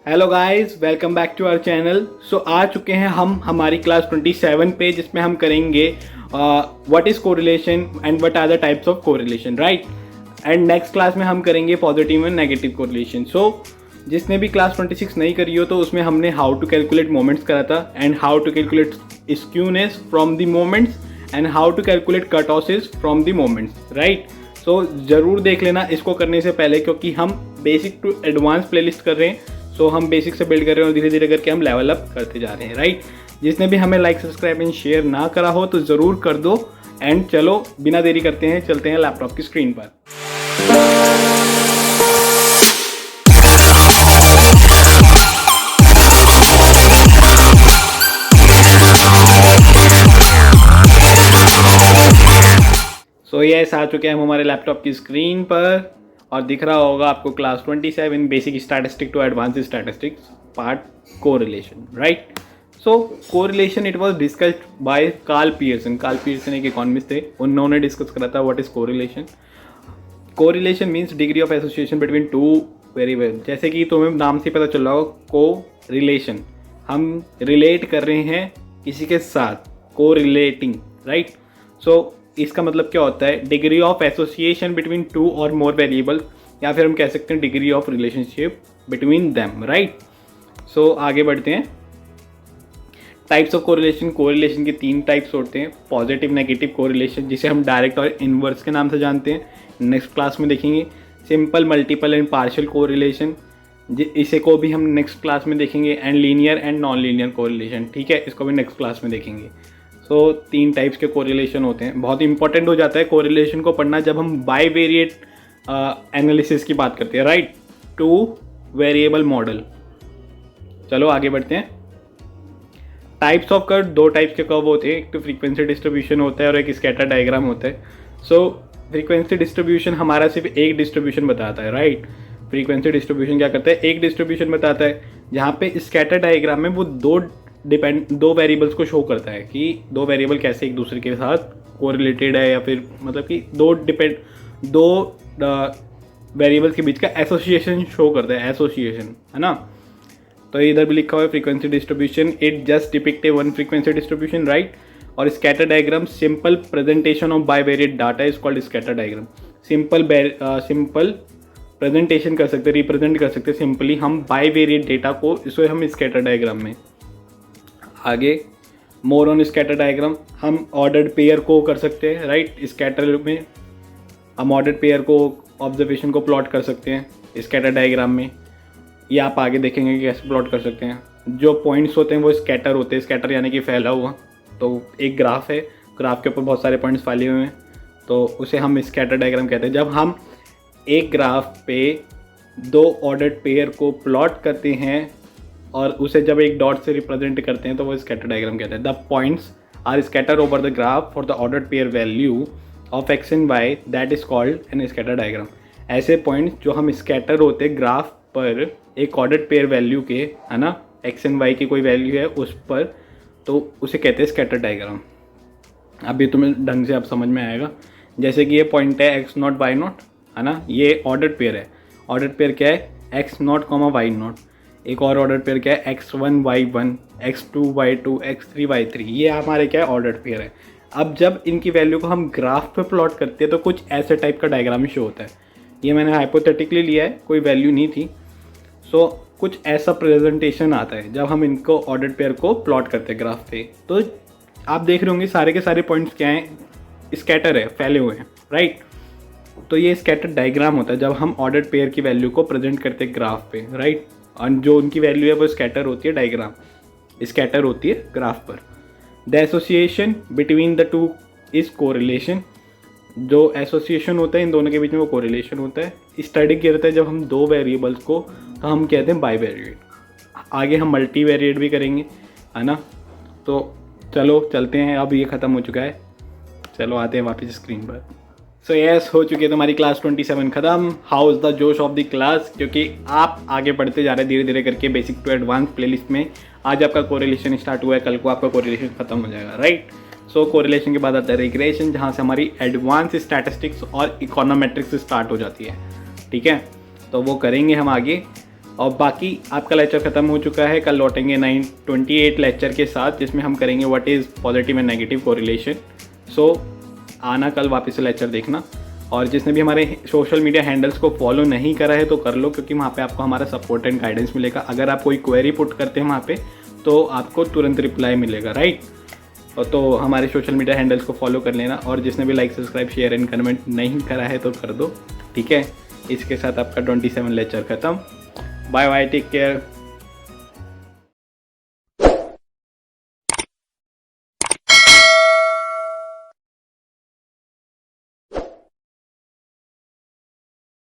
Hello guys, welcome back to our channel. So आ चुके हैं हम हमारी क्लास 27 पे, जिसमें हम करेंगे what is correlation and what are the types of correlation, right. And next class में हम करेंगे positive and negative correlation. So जिसने भी क्लास 26 नहीं करी हो तो उसमें हमने हाउ टू कैलकुलेट मोमेंट्स करा था and how to calculate skewness from the moments and how to calculate kurtosis from the moments, right. So ज़रूर देख लेना इसको करने से पहले, क्योंकि हम बेसिक टू एडवांस प्लेलिस्ट कर रहे हैं। सो हम बेसिक से बिल्ड कर रहे हैं और धीरे धीरे करके हम लेवल अप करते जा रहे हैं, राइट। जिसने भी हमें लाइक, सब्सक्राइब एंड शेयर ना करा हो तो ज़रूर कर दो। एंड चलो बिना देरी करते हैं, चलते हैं लैपटॉप की स्क्रीन पर। सो यस, आ चुके हैं हम हमारे लैपटॉप की स्क्रीन पर और दिख रहा होगा आपको class 27 basic statistic to advance statistics part correlation, right. So correlation it was discussed by Karl Pearson. Karl Pearson एक इकोनॉमिस्ट थे, उन्होंने डिस्कस करा था what is correlation. Correlation means degree of association between two variable. जैसे कि तुम्हें नाम से पता चल रहा हो, को रिलेशन, हम रिलेट कर रहे हैं किसी के साथ, को रिलेटिंग, राइट। सो इसका मतलब क्या होता है? Degree of association between two or more variables, या फिर हम कह सकते हैं degree of relationship between them, right. So आगे बढ़ते हैं। Types of correlation. कोरिलेशन के 3 टाइप्स होते हैं, पॉजिटिव, नेगेटिव कोरिलेशन, जिसे हम डायरेक्ट और इनवर्स के नाम से जानते हैं, नेक्स्ट क्लास में देखेंगे। Simple, multiple and partial correlation, इसे को भी हम नेक्स्ट क्लास में देखेंगे। And linear and non linear correlation, ठीक है, इसको भी नेक्स्ट क्लास में देखेंगे। सो 3 टाइप्स के कोरिलेशन होते हैं। बहुत इंपॉर्टेंट हो जाता है कोरिलेशन को पढ़ना जब हम बाईवेरिएट एनालिसिस की बात करते हैं, राइट, टू वेरिएबल मॉडल। चलो आगे बढ़ते हैं। टाइप्स ऑफ कर्व, 2 टाइप्स के कर्व होते हैं, एक तो फ्रीक्वेंसी डिस्ट्रीब्यूशन होता है और एक स्कैटर डायग्राम होता है। सो फ्रीक्वेंसी डिस्ट्रीब्यूशन हमारा सिर्फ एक डिस्ट्रीब्यूशन बताता है, राइट। फ्रीक्वेंसी डिस्ट्रीब्यूशन क्या करता है? एक डिस्ट्रीब्यूशन बताता है, जहाँ पे स्कैटर डायग्राम में वो दो वेरिएबल्स को शो करता है कि 2 वेरिएबल कैसे एक दूसरे के साथ कोरिलेटेड है, या फिर मतलब कि दो वेरिएबल्स के बीच का एसोसिएशन शो करता है, एसोसिएशन, है ना। तो इधर भी लिखा हुआ है frequency distribution, it just depict one frequency distribution, right. और scatter diagram, simple presentation of bivariate data is called scatter diagram. Simple presentation कर सकते, रिप्रेजेंट कर सकते सिंपली हम बाईवेरिएट डेटा को, इसको हम स्कैटर डायग्राम में। आगे मोर ऑन स्कैटर डायग्राम, हम ऑर्डर्ड पेयर को कर सकते हैं, राइट। स्कैटर में हम ऑर्डर्ड पेयर को, ऑब्जर्वेशन को प्लॉट कर सकते हैं स्कैटर डायग्राम में। ये आप आगे देखेंगे कि कैसे प्लॉट कर सकते हैं। जो पॉइंट्स होते हैं वो स्कैटर होते हैं, स्कैटर यानी कि फैला हुआ। तो एक ग्राफ है, ग्राफ के ऊपर बहुत सारे पॉइंट्स फैले हुए हैं, तो उसे हम स्कैटर डायग्राम कहते हैं। जब हम एक ग्राफ पे 2 ऑर्डर्ड पेयर को प्लॉट करते हैं और उसे जब एक डॉट से रिप्रेजेंट करते हैं तो वो स्कैटर डायग्राम कहते हैं। The points are scatter over the graph for the ordered pair value of X and Y, that is called an scatter diagram. ऐसे पॉइंट्स जो हम स्कैटर होते हैं ग्राफ पर एक ऑर्डर्ड पेयर वैल्यू के, है ना, एक्स एंड वाई की कोई वैल्यू है उस पर, तो उसे कहते हैं स्कैटर डायग्राम। अभी तुम्हें ढंग से अब समझ में आएगा। जैसे कि ये पॉइंट है एक्स नॉट वाई नॉट, है ना, ये ऑर्डर्ड पेयर है। ऑर्डर्ड पेयर क्या है? X naught comma Y naught. एक और ऑर्डर पेयर क्या है? x1 y1, x2 y2, x3 y3। ये हमारे क्या है? ऑर्डर पेयर है। अब जब इनकी वैल्यू को हम ग्राफ पे प्लॉट करते हैं तो कुछ ऐसे टाइप का डायग्राम शो होता है। ये मैंने हाइपोथेटिकली लिया है, कोई वैल्यू नहीं थी। सो कुछ ऐसा प्रेजेंटेशन आता है जब हम इनको ऑर्डर पेयर को प्लॉट करते हैं ग्राफ पे। तो आप देख रहे होंगे सारे के सारे पॉइंट्स क्या हैं? स्कैटर है, फैले हुए हैं, राइट। तो ये स्कैटर डायग्राम होता है जब हम ऑर्डर पेयर की वैल्यू को प्रेजेंट करते हैं ग्राफ पे, राइट। और जो उनकी वैल्यू है वो स्कैटर होती है, डायग्राम स्कैटर होती है ग्राफ पर। The association between the two is correlation. जो एसोसिएशन होता है इन दोनों के बीच में वो कोरिलेशन होता है। स्टडी किया जाता है जब हम 2 वेरिएबल्स को, तो हम कहते हैं बाईवेरिएट। आगे हम मल्टीवेरिएट भी करेंगे, है ना। तो चलो चलते हैं, अब ये ख़त्म हो चुका है, चलो आते हैं वापस स्क्रीन पर। सो यस, हो चुकी है तुम्हारी क्लास 27 ख़त्म। हाउ इज़ द जोश ऑफ द क्लास, क्योंकि आप आगे बढ़ते जा रहे हैं धीरे धीरे करके बेसिक टू एडवांस प्लेलिस्ट में। आज आपका कोरिलेशन स्टार्ट हुआ है, कल को आपका कोरिलेशन खत्म हो जाएगा, राइट। सो कोरिलेशन के बाद आता है रिग्रेशन, जहाँ से हमारी एडवांस स्टैटिस्टिक्स और इकोनोमेट्रिक्स स्टार्ट हो जाती है, ठीक है। तो वो करेंगे हम आगे। और बाकी आपका लेक्चर ख़त्म हो चुका है। कल लौटेंगे 928 लेक्चर के साथ, जिसमें हम करेंगे what is positive and negative correlation. So आना कल वापस से लेक्चर देखना। और जिसने भी हमारे सोशल मीडिया हैंडल्स को फॉलो नहीं करा है तो कर लो, क्योंकि वहाँ पे आपको हमारा सपोर्ट एंड गाइडेंस मिलेगा। अगर आप कोई क्वेरी पुट करते हैं वहाँ पे तो आपको तुरंत रिप्लाई मिलेगा, राइट। और तो हमारे सोशल मीडिया हैंडल्स को फॉलो कर लेना। और जिसने भी like, subscribe, share and comment नहीं करा है तो कर दो, ठीक है। इसके साथ आपका 27 लेक्चर ख़त्म। Bye bye, take care.